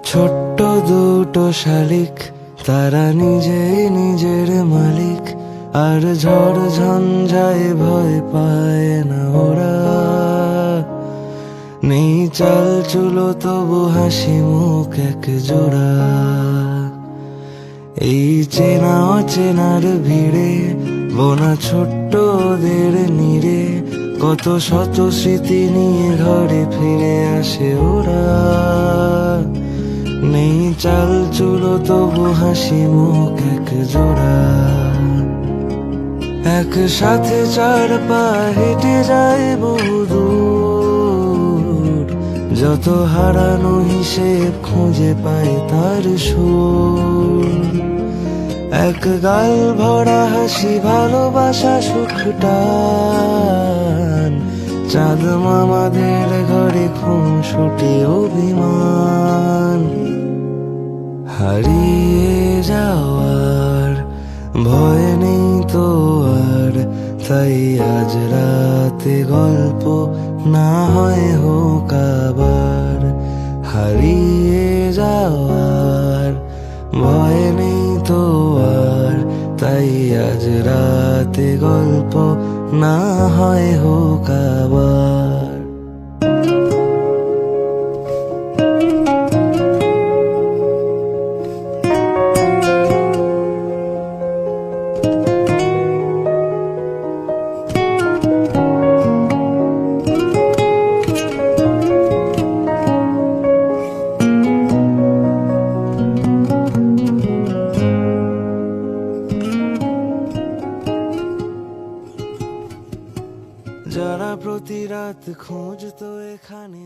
ছোট্ট দুটো শালিক, তারা নিজেই নিজের মালিক, আর ঝড় ঝঞ্ঝায় ভয় পায় না ওরা। নেই চাল চুলো তবু হাসি মুখ এক জোড়া। এই চেনা অচেনার ভিড়ে বোনা ছোট্ট ওদের নিরে, কত শত স্মৃতি নিয়ে ঘরে ফিরে আসে ওরা। নেই চাল চুলো তবু হাসি মুখ এক জোড়া। একসাথে চার পা হেঁটে যায় বহুদূর, যত হারানো হিসেব খুঁজে পায় তার সুর। এক গাল ভরা হাসি, ভালোবাসা, সুখটান, চাঁদ মামাদের ঘরে খুনসুটি অভিমান। হারিয়ে যাওয়ার ভয় নেই তো আর, তাই আজ রাতে গল্প না হয় হোক আবার। হারিয়ে যাওয়ার ভয় নেই তো আর, তাই আজ রাতে গল্প না হয় হোক আবার। যারা প্রতি রাত খুঁজতো এখানে